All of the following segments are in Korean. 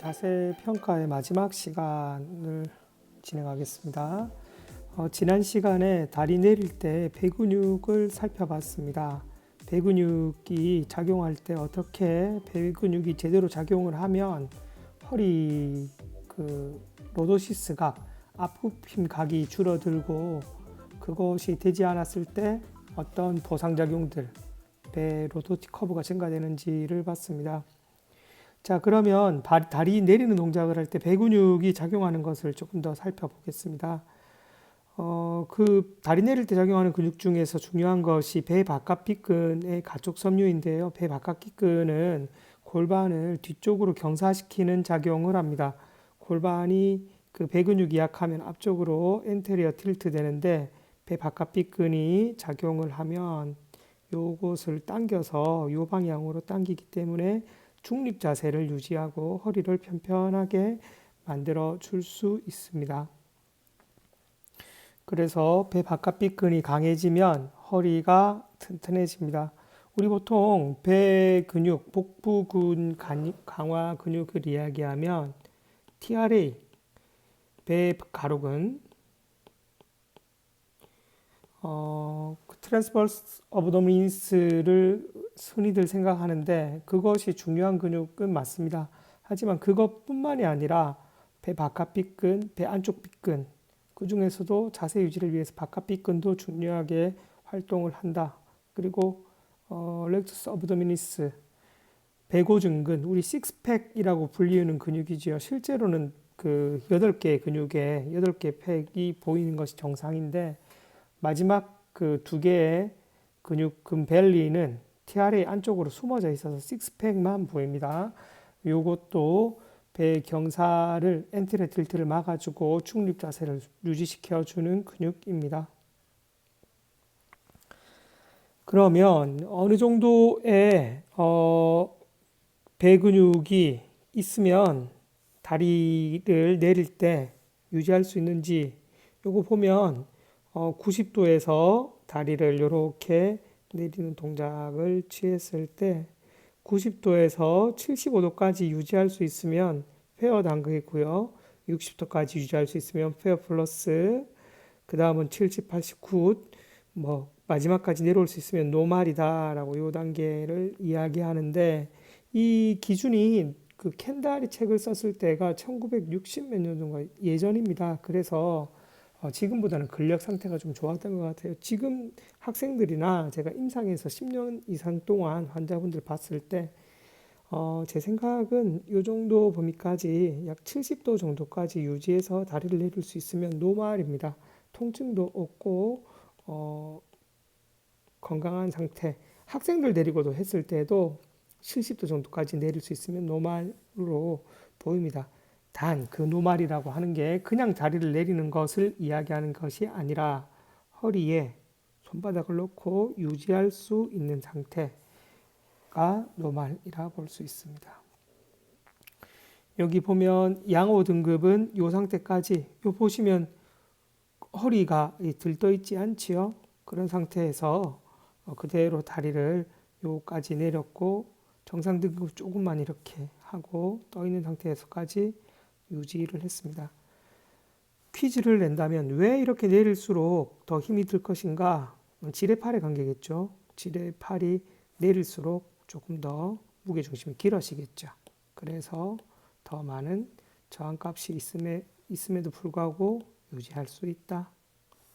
자세 평가의 마지막 시간을 진행하겠습니다. 지난 시간에 다리 내릴 때 배 근육을 살펴봤습니다. 배 근육이 작용할 때 어떻게 배 근육이 제대로 작용을 하면 허리 로도시스 각, 앞굽힘 각이 줄어들고 그것이 되지 않았을 때 어떤 보상작용들, 배 로도틱 커브가 증가되는지를 봤습니다. 자, 그러면 다리 내리는 동작을 할 때 배 근육이 작용하는 것을 조금 더 살펴보겠습니다. 다리 내릴 때 작용하는 근육 중에서 중요한 것이 배 바깥 빗근의 가쪽 섬유인데요. 배 바깥 빗근은 골반을 뒤쪽으로 경사시키는 작용을 합니다. 골반이 배 근육이 약하면 앞쪽으로 엔테리어 틸트 되는데 배 바깥 빗근이 작용을 하면 요것을 당겨서 요 방향으로 당기기 때문에 중립 자세를 유지하고 허리를 편편하게 만들어 줄 수 있습니다. 그래서 배 바깥 빗근이 강해지면 허리가 튼튼해집니다. 우리 보통 배 근육, 복부근 강화 근육을 이야기하면 TRA, 배 가로근, 트랜스버스 어브도미니스를 흔히들 생각하는데 그것이 중요한 근육은 맞습니다. 하지만 그것뿐만이 아니라 배 바깥 빗근, 배 안쪽 빗근, 그 중에서도 자세 유지를 위해서 바깥 빗근도 중요하게 활동을 한다. 그리고 렉투스 어브도미니스, 배고증근, 우리 식스팩이라고 불리는 근육이지요. 실제로는 그 8개의 근육에 8개의 팩이 보이는 것이 정상인데 마지막 그 2개의 근육근 벨리는 TRA 안쪽으로 숨어져 있어서 식스팩만 보입니다. 요것도 배 경사를 엔테리어 틸트를 막아주고 중립 자세를 유지시켜주는 근육입니다. 그러면 어느 정도의 배 근육이 있으면 다리를 내릴 때 유지할 수 있는지 요거 보면 90도에서 다리를 이렇게 내리는 동작을 취했을 때 90도에서 75도까지 유지할 수 있으면 페어 당기고요. 60도까지 유지할 수 있으면 페어 플러스, 그 다음은 70, 80, 90, 마지막까지 내려올 수 있으면 노말이다라고 요 단계를 이야기하는데 이 기준이 그 켄다리 책을 썼을 때가 1960 몇 년 정도 예전입니다. 그래서 지금보다는 근력 상태가 좀 좋았던 것 같아요. 지금 학생들이나 제가 임상에서 10년 이상 동안 환자분들 봤을 때, 제 생각은 이 정도 범위까지 약 70도 정도까지 유지해서 다리를 내릴 수 있으면 노말입니다. 통증도 없고, 건강한 상태. 학생들 데리고도 했을 때도 70도 정도까지 내릴 수 있으면 노말로 보입니다. 단, 그 노말이라고 하는 게 그냥 다리를 내리는 것을 이야기하는 것이 아니라 허리에 손바닥을 놓고 유지할 수 있는 상태가 노말이라 볼 수 있습니다. 여기 보면 양호 등급은 이 상태까지, 요 보시면 허리가 들떠 있지 않지요? 그런 상태에서 그대로 다리를 요까지 내렸고 정상 등급 조금만 이렇게 하고 떠 있는 상태에서까지 유지를 했습니다. 퀴즈를 낸다면 왜 이렇게 내릴수록 더 힘이 들 것인가? 지뢰팔의 관계겠죠. 지뢰팔이 내릴수록 조금 더 무게중심이 길어지겠죠. 그래서 더 많은 저항값이 있음에도 불구하고 유지할 수 있다.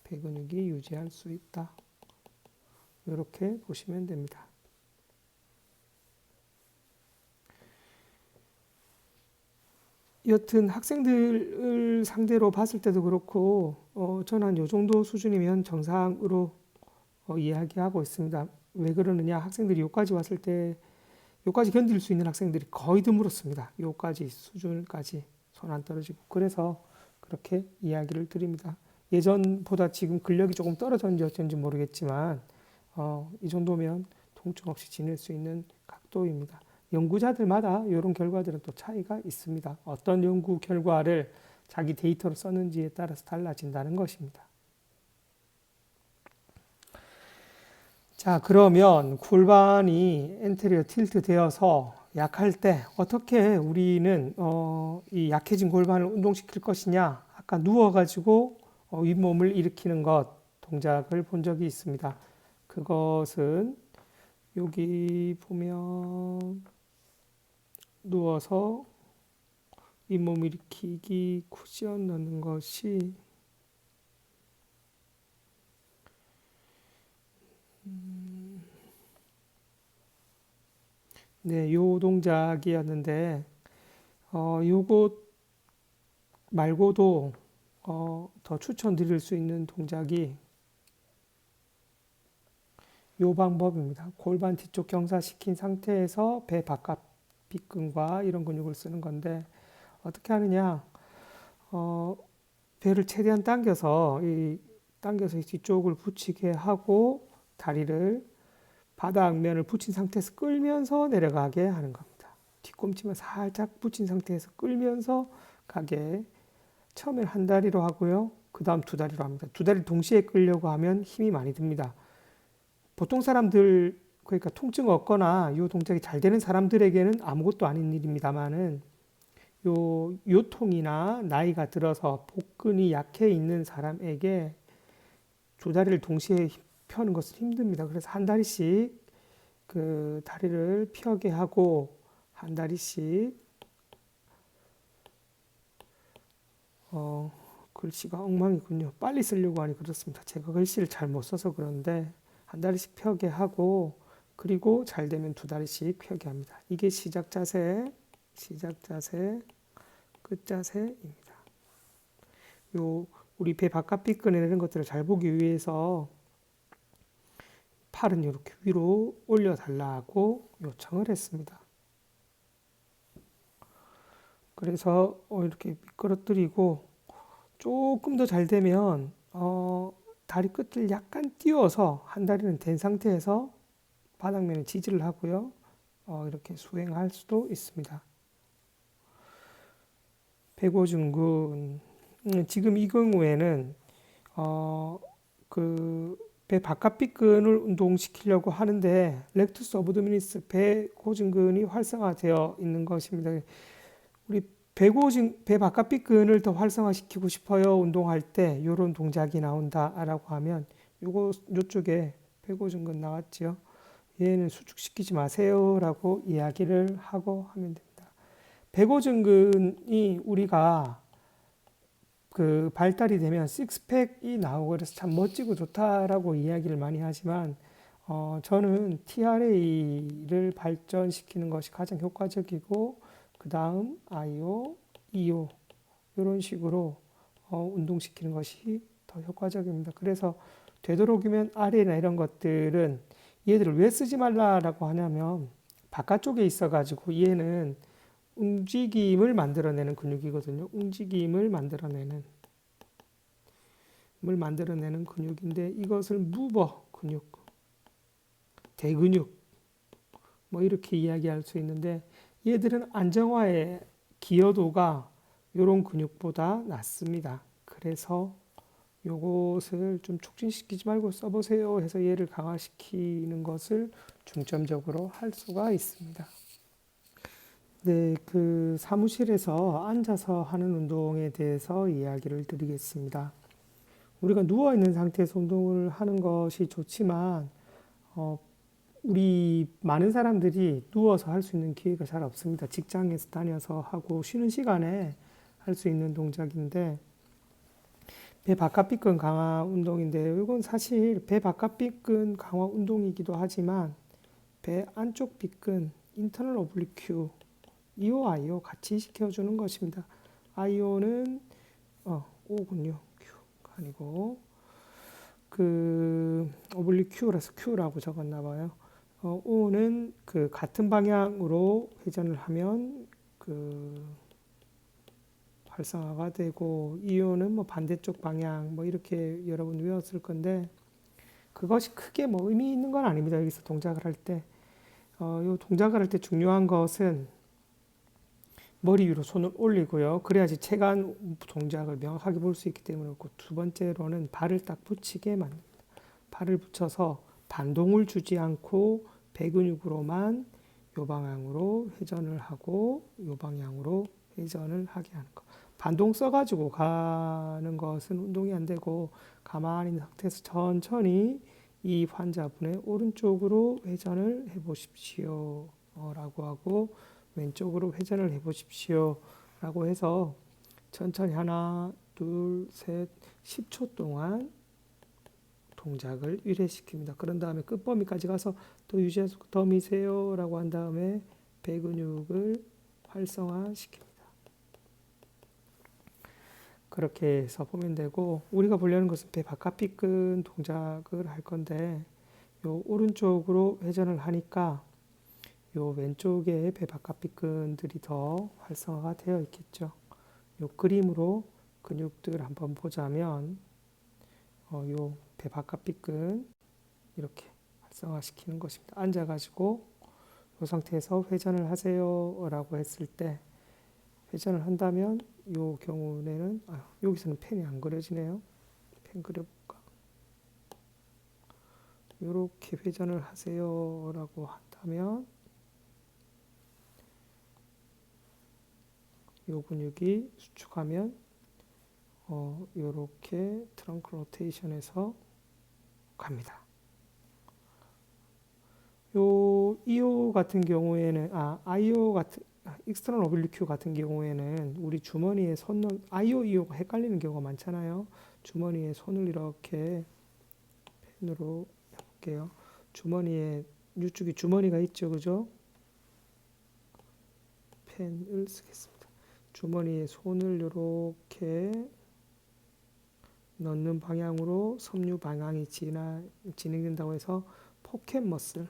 배 근육이 유지할 수 있다. 이렇게 보시면 됩니다. 여튼 학생들을 상대로 봤을 때도 그렇고 저는 한 요 정도 수준이면 정상으로 이야기하고 있습니다. 왜 그러느냐? 학생들이 요까지 왔을 때 요까지 견딜 수 있는 학생들이 거의 드물었습니다. 요까지 수준까지 손 안 떨어지고 그래서 그렇게 이야기를 드립니다. 예전보다 지금 근력이 조금 떨어졌는지 어쩐지 모르겠지만 이 정도면 통증 없이 지낼 수 있는 각도입니다. 연구자들마다 이런 결과들은 또 차이가 있습니다. 어떤 연구 결과를 자기 데이터로 썼는지에 따라서 달라진다는 것입니다. 자, 그러면 골반이 엔테리어 틸트 되어서 약할 때 어떻게 우리는 이 약해진 골반을 운동시킬 것이냐? 아까 누워가지고 윗몸을 일으키는 것 동작을 본 적이 있습니다. 그것은 여기 보면 누워서 윗몸 일으키기 쿠션 넣는 것이 네, 요 동작이었는데 요것 말고도 더 추천드릴 수 있는 동작이 요 방법입니다. 골반 뒤쪽 경사시킨 상태에서 배 바깥 빗근과 이런 근육을 쓰는 건데 어떻게 하느냐? 어, 배를 최대한 당겨서 이 뒤쪽을 붙이게 하고 다리를 바닥면을 붙인 상태에서 끌면서 내려가게 하는 겁니다. 뒤꿈치만 살짝 붙인 상태에서 끌면서 가게. 처음엔 한 다리로 하고요. 그 다음 두 다리로 합니다. 두 다리 동시에 끌려고 하면 힘이 많이 듭니다. 보통 사람들, 그러니까 통증 없거나 이 동작이 잘 되는 사람들에게는 아무것도 아닌 일입니다만은 요통이나 나이가 들어서 복근이 약해 있는 사람에게 두 다리를 동시에 펴는 것은 힘듭니다. 그래서 한 다리씩 그 다리를 펴게 하고 한 다리씩 글씨가 엉망이군요. 빨리 쓰려고 하니 그렇습니다. 제가 글씨를 잘 못 써서 그런데 한 다리씩 펴게 하고 그리고 잘 되면 두 다리씩 펴게 합니다. 이게 시작 자세, 끝 자세입니다. 요 우리 배 바깥 빗근에 이런 것들을 잘 보기 위해서 팔은 이렇게 위로 올려달라고 요청을 했습니다. 그래서 이렇게 미끄러뜨리고 조금 더 잘 되면 다리 끝을 약간 띄워서 한 다리는 된 상태에서 바닥면에 지지를 하고요. 이렇게 수행할 수도 있습니다. 배고증근 지금 이 경우에는 그 배 바깥 빗근을 운동시키려고 하는데 렉투스 어브도미니스 배 고증근이 활성화되어 있는 것입니다. 우리 배 바깥 빗근을 더 활성화시키고 싶어요. 운동할 때 이런 동작이 나온다라고 하면 요쪽에 배고증근 나왔지요. 얘는 수축시키지 마세요라고 이야기를 하고 하면 됩니다. 배고증근이 우리가 그 발달이 되면 식스팩이 나오고 그래서 참 멋지고 좋다라고 이야기를 많이 하지만 저는 TRA를 발전시키는 것이 가장 효과적이고 그 다음 IO, EO 이런 식으로 운동시키는 것이 더 효과적입니다. 그래서 되도록이면 R이나 이런 것들은 얘들을 왜 쓰지 말라라고 하냐면 바깥쪽에 있어가지고 얘는 움직임을 만들어내는 근육이거든요. 움직임을 만들어내는 근육인데 이것을 무버 근육, 대근육 뭐 이렇게 이야기할 수 있는데 얘들은 안정화의 기여도가 이런 근육보다 낮습니다. 그래서 요것을 좀 촉진시키지 말고 써보세요 해서 얘를 강화시키는 것을 중점적으로 할 수가 있습니다. 네, 그 사무실에서 앉아서 하는 운동에 대해서 이야기를 드리겠습니다. 우리가 누워 있는 상태에서 운동을 하는 것이 좋지만, 우리 많은 사람들이 누워서 할 수 있는 기회가 잘 없습니다. 직장에서 다녀서 하고 쉬는 시간에 할 수 있는 동작인데, 배 바깥 빗근 강화 운동인데, 이건 사실 배 바깥 빗근 강화 운동이기도 하지만, 배 안쪽 빗근, 인터널 오블리큐, 이오 아이오 같이 시켜주는 것입니다. 아이오는 O군요. Q가 아니고 그 오블리큐라서 Q라고 적었나 봐요. O는 그 같은 방향으로 회전을 하면 그 활성화가 되고 이오는 뭐 반대쪽 방향 뭐 이렇게 여러분 외웠을 건데 그것이 크게 뭐 의미 있는 건 아닙니다. 여기서 동작을 할 때. 요 동작을 할 때 중요한 것은 머리 위로 손을 올리고요. 그래야지 체간 동작을 명확하게 볼 수 있기 때문에 그렇고 두 번째로는 발을 딱 붙이게 만듭니다. 발을 붙여서 반동을 주지 않고 배 근육으로만 요 방향으로 회전을 하고 요 방향으로 회전을 하게 하는 거. 반동 써가지고 가는 것은 운동이 안 되고 가만히 있는 상태에서 천천히 이 환자분의 오른쪽으로 회전을 해보십시오. 라고 하고 왼쪽으로 회전을 해보십시오. 라고 해서 천천히 하나, 둘, 셋, 10초 동안 동작을 1회시킵니다. 그런 다음에 끝범위까지 가서 더 유지해서 더 미세요 라고 한 다음에 배 근육을 활성화시킵니다. 그렇게 해서 보면 되고, 우리가 보려는 것은 배 바깥 비근 동작을 할 건데, 요 오른쪽으로 회전을 하니까 요 왼쪽에 배 바깥 비근들이 더 활성화가 되어 있겠죠. 요 그림으로 근육들 한번 보자면 요 배 바깥 비근 이렇게 활성화시키는 것입니다. 앉아가지고 이 상태에서 회전을 하세요 라고 했을 때 회전을 한다면 이 경우에는 여기서는 펜이 안 그려지네요. 펜 그려볼까? 이렇게 회전을 하세요 라고 한다면 이 근육이 수축하면 이렇게 트렁크 로테이션에서 갑니다. 요 EO 같은 경우에는 IO 같은 익스터널 오블리큐 같은 경우에는 우리 주머니에 손 넣 IO, EO가 헷갈리는 경우가 많잖아요. 주머니에 손을 이렇게 펜으로 해볼게요. 주머니에 이쪽에 주머니가 있죠, 그죠? 펜을 쓰겠습니다. 주머니에 손을 이렇게 넣는 방향으로 섬유 방향이 진행된다고 해서 포켓 머슬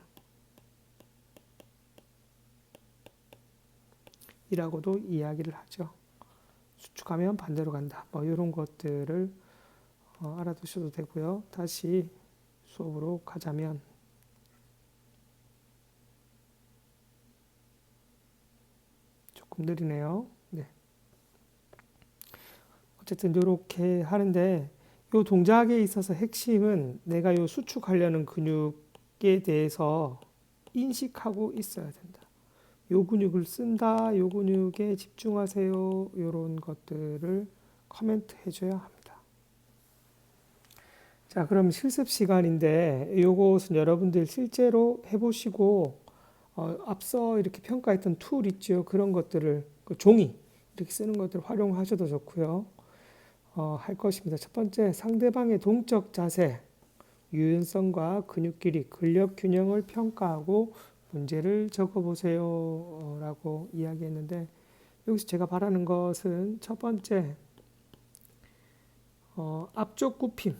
이라고도 이야기를 하죠. 수축하면 반대로 간다. 뭐 이런 것들을 알아두셔도 되고요. 다시 수업으로 가자면 조금 느리네요. 네. 어쨌든 이렇게 하는데 이 동작에 있어서 핵심은 내가 이 수축하려는 근육에 대해서 인식하고 있어야 된다. 요 근육을 쓴다, 요 근육에 집중하세요. 이런 것들을 코멘트 해줘야 합니다. 자, 그럼 실습 시간인데 요것은 여러분들 실제로 해보시고 앞서 이렇게 평가했던 툴 있죠. 그런 것들을 종이 이렇게 쓰는 것들을 활용하셔도 좋고요. 할 것입니다. 첫 번째, 상대방의 동적 자세, 유연성과 근육 길이, 근력 균형을 평가하고 문제를 적어보세요. 라고 이야기했는데 여기서 제가 바라는 것은 첫 번째, 앞쪽 굽힘.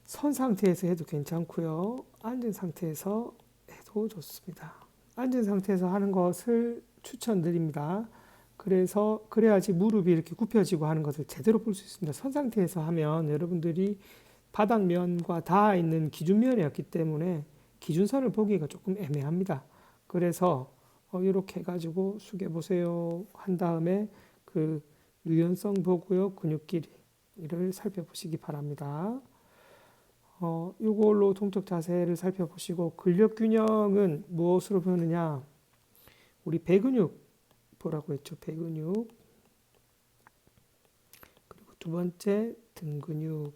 선 상태에서 해도 괜찮고요. 앉은 상태에서 해도 좋습니다. 앉은 상태에서 하는 것을 추천드립니다. 그래야지 무릎이 이렇게 굽혀지고 하는 것을 제대로 볼 수 있습니다. 선 상태에서 하면 여러분들이 바닥면과 닿아 있는 기준면이었기 때문에 기준선을 보기가 조금 애매합니다. 그래서 이렇게 해가지고 숙여보세요 한 다음에 그 유연성 보고요, 근육 길이를 살펴보시기 바랍니다. 이걸로 동적 자세를 살펴보시고 근력 균형은 무엇으로 보느냐? 우리 배근육 보라고 했죠. 배근육. 그리고 두 번째 등 근육.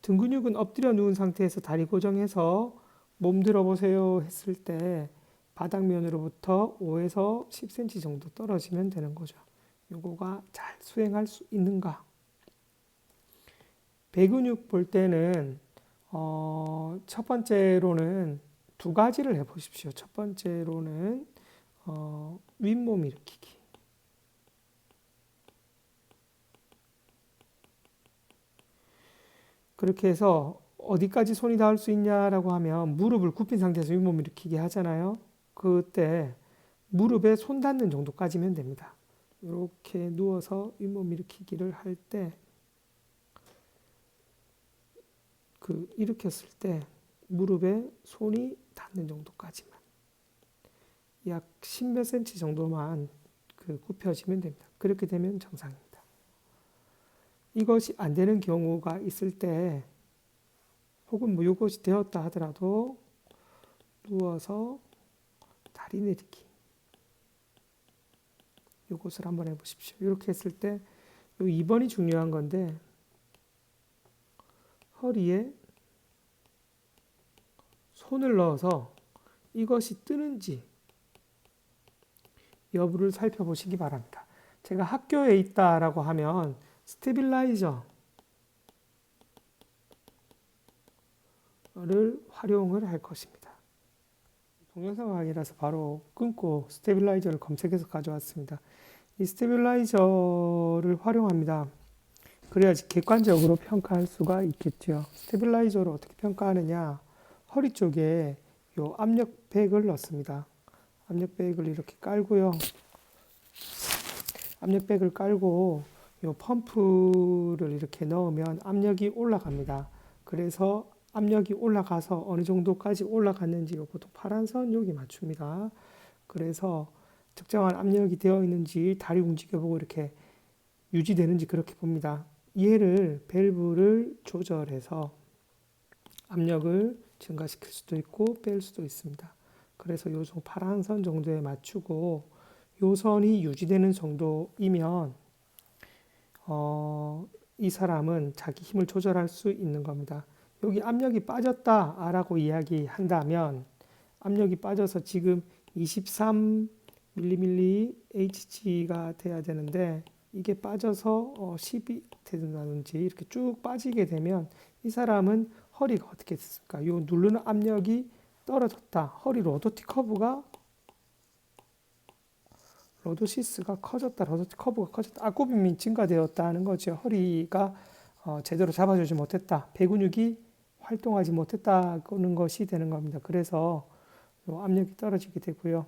등 근육은 엎드려 누운 상태에서 다리 고정해서 몸 들어보세요 했을 때 바닥면으로부터 5에서 10cm 정도 떨어지면 되는 거죠. 요거가 잘 수행할 수 있는가? 배근육 볼 때는 첫 번째로는 두 가지를 해보십시오. 첫 번째로는 윗몸 일으키기. 그렇게 해서 어디까지 손이 닿을 수 있냐라고 하면 무릎을 굽힌 상태에서 윗몸 일으키기 하잖아요. 그때 무릎에 손 닿는 정도까지면 됩니다. 이렇게 누워서 윗몸 일으키기를 할 때 일으켰을 때 무릎에 손이 닿는 정도까지만 약 10몇 cm 정도만 굽혀지면 됩니다. 그렇게 되면 정상입니다. 이것이 안 되는 경우가 있을 때 혹은 뭐 이것이 되었다 하더라도 누워서 다리 내리기 이것을 한번 해보십시오. 이렇게 했을 때 요 2번이 중요한 건데 허리에 손을 넣어서 이것이 뜨는지 여부를 살펴보시기 바랍니다. 제가 학교에 있다라고 하면 스테빌라이저를 활용을 할 것입니다. 동영상 강의라서 바로 끊고 스테빌라이저를 검색해서 가져왔습니다. 이 스테빌라이저를 활용합니다. 그래야지 객관적으로 평가할 수가 있겠죠. 스테빌라이저를 어떻게 평가하느냐? 허리 쪽에 요 압력백을 넣습니다. 압력백을 이렇게 깔고요. 압력백을 깔고 요 펌프를 이렇게 넣으면 압력이 올라갑니다. 그래서 압력이 올라가서 어느 정도까지 올라갔는지 요 보통 파란 선 여기 맞춥니다. 그래서 적정한 압력이 되어 있는지 다리 움직여보고 이렇게 유지되는지 그렇게 봅니다. 얘를 밸브를 조절해서 압력을 증가시킬 수도 있고 뺄 수도 있습니다. 그래서 요 파란 선 정도에 맞추고 요 선이 유지되는 정도이면 이 사람은 자기 힘을 조절할 수 있는 겁니다. 여기 압력이 빠졌다라고 이야기한다면 압력이 빠져서 지금 23 mmHg가 돼야 되는데 이게 빠져서 10이 된다든지 이렇게 쭉 빠지게 되면 이 사람은 허리가 어떻게 됐습니까? 요 누르는 압력이 떨어졌다. 허리 로도티 커브가 로도시스가 커졌다. 로도티 커브가 커졌다. 악구빔이 증가되었다는 거죠. 허리가 제대로 잡아주지 못했다. 배근육이 활동하지 못했다는 것이 되는 겁니다. 그래서 요 압력이 떨어지게 되고요.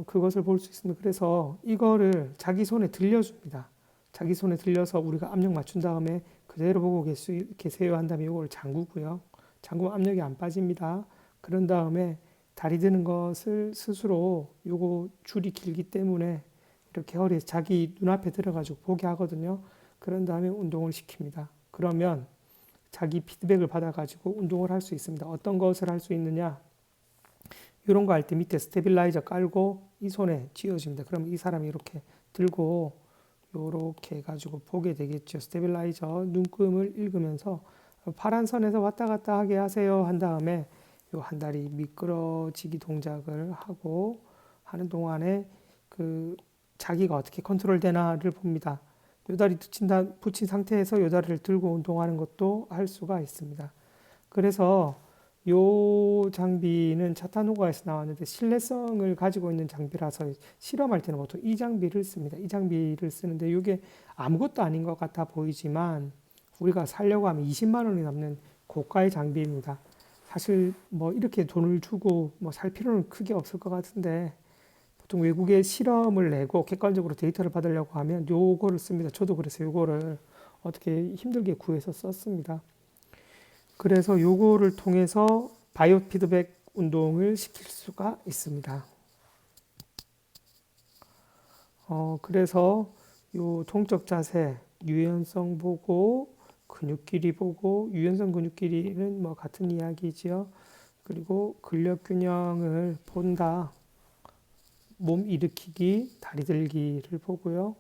그것을 볼 수 있습니다. 그래서 이거를 자기 손에 들려줍니다. 자기 손에 들려서 우리가 압력 맞춘 다음에 그대로 보고 계세요 한 다음에 이걸 잠그고요. 잠그면 압력이 안 빠집니다. 그런 다음에 다리 드는 것을 스스로 요거 줄이 길기 때문에 이렇게 허리에 자기 눈앞에 들어가지고 보게 하거든요. 그런 다음에 운동을 시킵니다. 그러면 자기 피드백을 받아가지고 운동을 할 수 있습니다. 어떤 것을 할 수 있느냐? 이런 거 할 때 밑에 스테빌라이저 깔고 이 손에 쥐어줍니다. 그럼 이 사람이 이렇게 들고 이렇게 해가지고 보게 되겠죠. 스테빌라이저 눈금을 읽으면서 파란 선에서 왔다 갔다 하게 하세요 한 다음에 요 한 다리 미끄러지기 동작을 하고 하는 동안에 그 자기가 어떻게 컨트롤 되나를 봅니다. 요 다리 붙인 상태에서 요 다리를 들고 운동하는 것도 할 수가 있습니다. 그래서 요 장비는 차타노가에서 나왔는데 신뢰성을 가지고 있는 장비라서 실험할 때는 보통 이 장비를 씁니다. 이 장비를 쓰는데 이게 아무것도 아닌 것 같아 보이지만 우리가 사려고 하면 20만 원이 넘는 고가의 장비입니다. 사실 뭐 이렇게 돈을 주고 뭐 살 필요는 크게 없을 것 같은데 보통 외국에 실험을 내고 객관적으로 데이터를 받으려고 하면 요거를 씁니다. 저도 그래서 요거를 어떻게 힘들게 구해서 썼습니다. 그래서 요거를 통해서 바이오 피드백 운동을 시킬 수가 있습니다. 그래서 요 동적 자세, 유연성 보고, 근육 길이 보고, 유연성 근육 길이는 뭐 같은 이야기지요. 그리고 근력 균형을 본다. 몸 일으키기, 다리 들기를 보고요.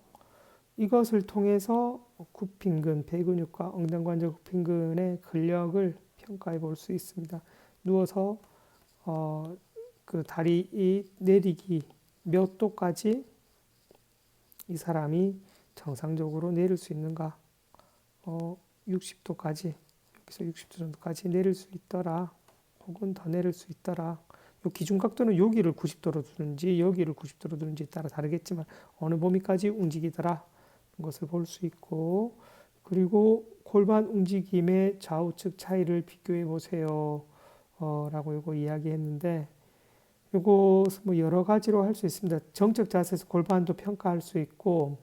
이것을 통해서 굽힌근, 배근육과 엉덩관절 굽힌근의 근력을 평가해 볼 수 있습니다. 누워서 그 다리 내리기 몇 도까지 이 사람이 정상적으로 내릴 수 있는가? 60도까지 여기서 60도 정도까지 내릴 수 있더라. 혹은 더 내릴 수 있더라. 요 기준 각도는 여기를 90도로 두는지 여기를 90도로 두는지에 따라 다르겠지만 어느 범위까지 움직이더라. 것을 볼 수 있고 그리고 골반 움직임의 좌우측 차이를 비교해 보세요. 라고 이거 이야기했는데 이거 뭐 여러 가지로 할 수 있습니다. 정적 자세에서 골반도 평가할 수 있고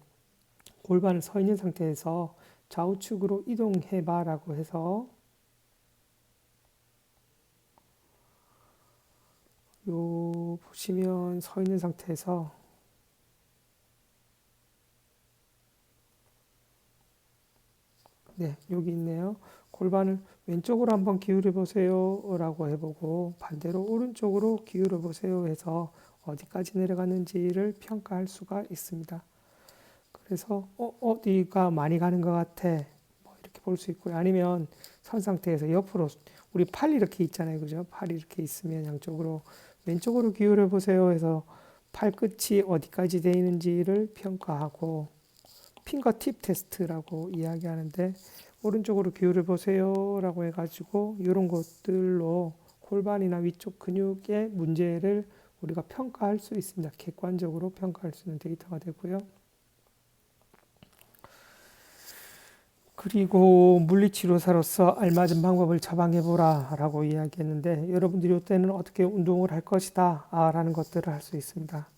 골반을 서 있는 상태에서 좌우측으로 이동해 봐라고 해서 요 보시면 서 있는 상태에서 네, 여기 있네요. 골반을 왼쪽으로 한번 기울여 보세요 라고 해보고 반대로 오른쪽으로 기울여 보세요 해서 어디까지 내려갔는지를 평가할 수가 있습니다. 그래서 어디가 많이 가는 것 같아 뭐 이렇게 볼 수 있고요. 아니면 선 상태에서 옆으로 우리 팔 이렇게 있잖아요. 그죠? 팔이 이렇게 있으면 양쪽으로 왼쪽으로 기울여 보세요 해서 팔끝이 어디까지 돼 있는지를 평가하고 핑거팁 테스트라고 이야기하는데 오른쪽으로 기울여 보세요 라고 해가지고 이런 것들로 골반이나 위쪽 근육의 문제를 우리가 평가할 수 있습니다. 객관적으로 평가할 수 있는 데이터가 되고요. 그리고 물리치료사로서 알맞은 방법을 처방해보라 라고 이야기했는데 여러분들이 이때는 어떻게 운동을 할 것이다 라는 것들을 할 수 있습니다.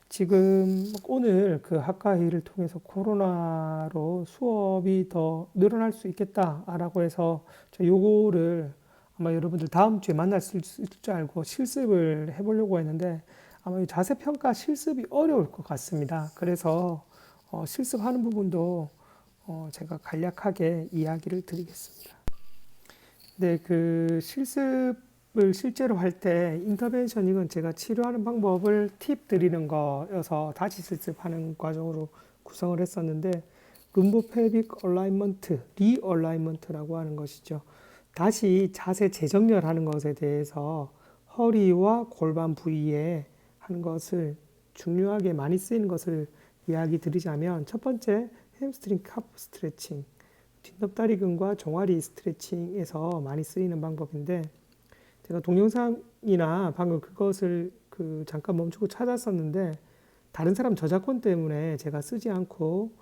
지금 오늘 그 학과 회의를 통해서 코로나로 수업이 더 늘어날 수 있겠다라고 해서 저 요거를 아마 여러분들 다음 주에 만날 수 있을 줄 알고 실습을 해보려고 했는데 아마 이 자세평가 실습이 어려울 것 같습니다. 그래서 실습하는 부분도 제가 간략하게 이야기를 드리겠습니다. 네, 그 실습을 실제로 할 때 인터벤션 이건 제가 치료하는 방법을 팁 드리는 거여서 다시 실습하는 과정으로 구성을 했었는데 룸보펠빅 얼라이먼트, 리얼라이먼트라고 하는 것이죠. 다시 자세 재정렬하는 것에 대해서 허리와 골반 부위에 하는 것을 중요하게 많이 쓰이는 것을 이야기 드리자면 첫 번째 햄스트링 카프 스트레칭, 뒷옆다리근과 종아리 스트레칭에서 많이 쓰이는 방법인데 제가 동영상이나 방금 그것을 잠깐 멈추고 찾았었는데 다른 사람 저작권 때문에 제가 쓰지 않고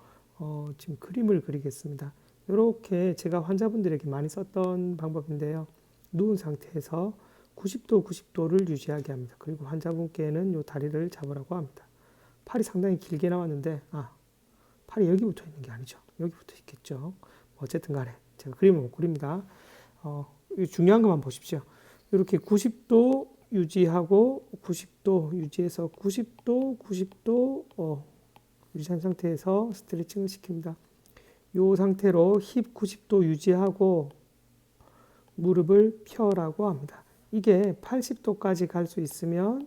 지금 그림을 그리겠습니다. 이렇게 제가 환자분들에게 많이 썼던 방법인데요. 누운 상태에서 90도, 90도를 유지하게 합니다. 그리고 환자분께는 이 다리를 잡으라고 합니다. 팔이 상당히 길게 나왔는데 팔이 여기 붙어 있는 게 아니죠. 여기 붙어 있겠죠. 어쨌든 간에 제가 그림을 못 그립니다. 중요한 것만 보십시오. 이렇게 90도 유지하고 90도 유지해서 90도, 90도 유지한 상태에서 스트레칭을 시킵니다. 이 상태로 힙 90도 유지하고 무릎을 펴라고 합니다. 이게 80도까지 갈 수 있으면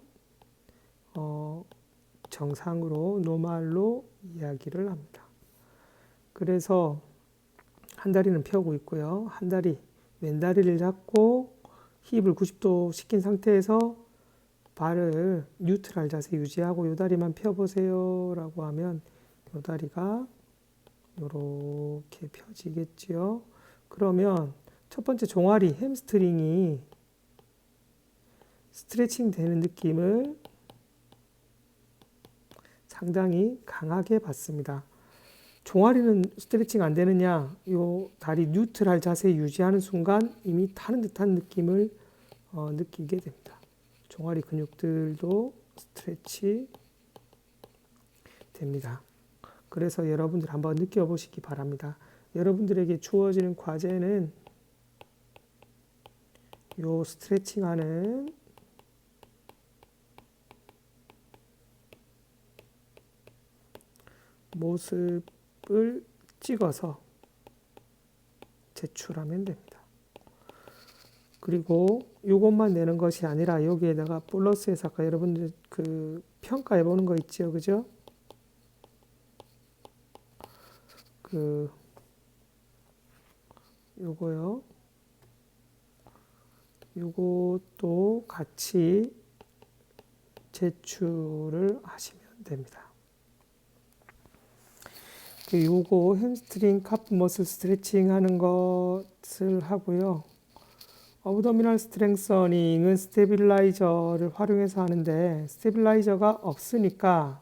정상으로 노말로 이야기를 합니다. 그래서 한 다리는 펴고 있고요. 한 다리, 왼 다리를 잡고 힙을 90도 시킨 상태에서 발을 뉴트럴 자세 유지하고 이 다리만 펴보세요 라고 하면 이 다리가 이렇게 펴지겠지요. 그러면 첫 번째 종아리, 햄스트링이 스트레칭 되는 느낌을 상당히 강하게 받습니다. 종아리는 스트레칭 안 되느냐? 요 다리 뉴트럴 자세 유지하는 순간 이미 타는 듯한 느낌을 느끼게 됩니다. 종아리 근육들도 스트레치 됩니다. 그래서 여러분들 한번 느껴보시기 바랍니다. 여러분들에게 주어지는 과제는 요 스트레칭하는 모습을 찍어서 제출하면 됩니다. 그리고 이것만 내는 것이 아니라 여기에다가 플러스해서 아까 여러분들 그 평가해 보는 거 있죠, 그죠? 요거요. 요것도 같이 제출을 하시면 됩니다. 요거 햄스트링 카프 머슬 스트레칭 하는 것을 하고요. 어브도미널 스트렝서닝은 스테빌라이저를 활용해서 하는데 스테빌라이저가 없으니까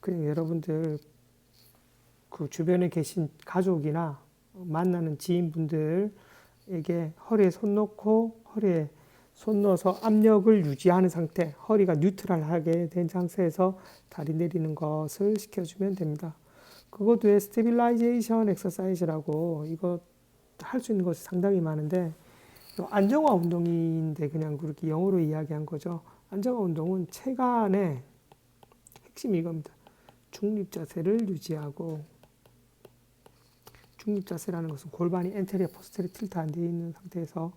그냥 여러분들 그 주변에 계신 가족이나 만나는 지인분들에게 허리에 손 놓고 허리에 손 넣어서 압력을 유지하는 상태, 허리가 뉴트럴하게 된 상태에서 다리 내리는 것을 시켜주면 됩니다. 그것 외에 스테빌라이제이션 엑서사이즈라고 이거 할 수 있는 것이 상당히 많은데 안정화 운동인데 그냥 그렇게 영어로 이야기한 거죠. 안정화 운동은 체간의 핵심이 이겁니다. 중립 자세를 유지하고 중립 자세라는 것은 골반이 엔테리어 포스테리어 틸트 안 되어 있는 상태에서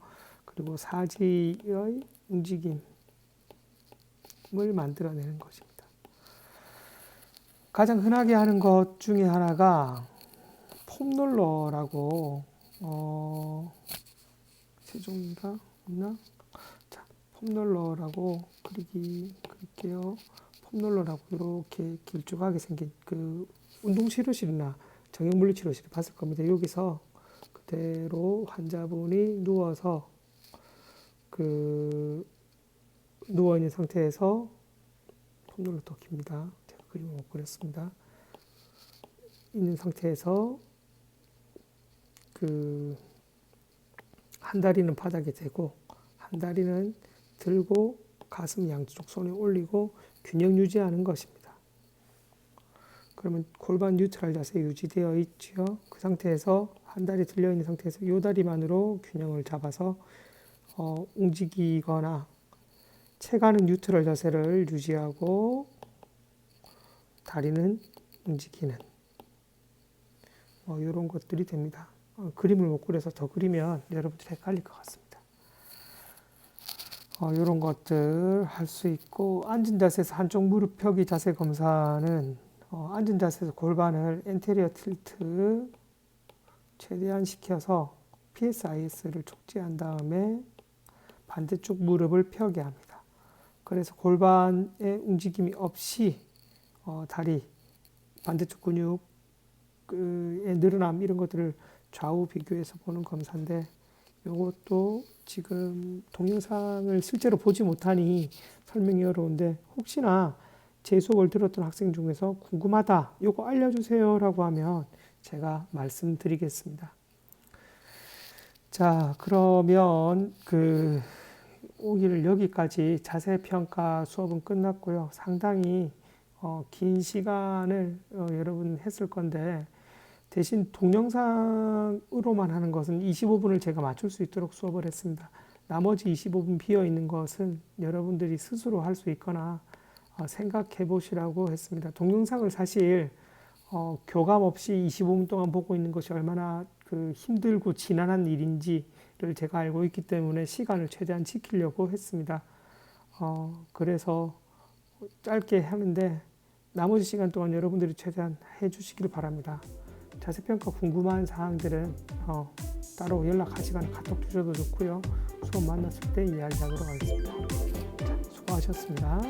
그리고 사지의 움직임을 만들어내는 것입니다. 가장 흔하게 하는 것 중에 하나가 폼롤러라고 세종인가 없나? 자, 폼롤러라고 그릴게요. 폼롤러라고 이렇게 길쭉하게 생긴 그 운동치료실이나 정형물리치료실에 봤을 겁니다. 여기서 그대로 환자분이 누워서 누워 있는 상태에서 폼롤러 더 깁니다. 제가 그림을 못 그렸습니다. 있는 상태에서 한 다리는 바닥에 대고 한 다리는 들고 가슴 양쪽 손에 올리고 균형 유지하는 것입니다. 그러면 골반 뉴트럴 자세 유지되어 있죠. 그 상태에서 한 다리 들려 있는 상태에서 이 다리만으로 균형을 잡아서 움직이거나 체가는 뉴트럴 자세를 유지하고 다리는 움직이는 이런 것들이 됩니다. 그림을 못 그려서 더 그리면 여러분들이 헷갈릴 것 같습니다. 이런 것들 할 수 있고 앉은 자세에서 한쪽 무릎 펴기 자세 검사는 앉은 자세에서 골반을 엔테리어 틸트 최대한 시켜서 PSIS를 촉지한 다음에 반대쪽 무릎을 펴게 합니다. 그래서 골반의 움직임이 없이 다리, 반대쪽 근육의 늘어남 이런 것들을 좌우 비교해서 보는 검사인데 이것도 지금 동영상을 실제로 보지 못하니 설명이 어려운데 혹시나 제 수업을 들었던 학생 중에서 궁금하다, 이거 알려주세요 라고 하면 제가 말씀드리겠습니다. 자, 그러면 오늘 여기까지 자세평가 수업은 끝났고요. 상당히 긴 시간을 여러분 했을 건데 대신 동영상으로만 하는 것은 25분을 제가 맞출 수 있도록 수업을 했습니다. 나머지 25분 비어 있는 것은 여러분들이 스스로 할 수 있거나 생각해 보시라고 했습니다. 동영상을 사실 교감 없이 25분 동안 보고 있는 것이 얼마나 힘들고 지난한 일인지를 제가 알고 있기 때문에 시간을 최대한 지키려고 했습니다. 그래서 짧게 하는데 나머지 시간 동안 여러분들이 최대한 해주시기를 바랍니다. 자세평가 궁금한 사항들은 따로 연락하시거나 카톡 주셔도 좋고요. 수업 만났을 때 이야기하도록 하겠습니다. 자, 수고하셨습니다.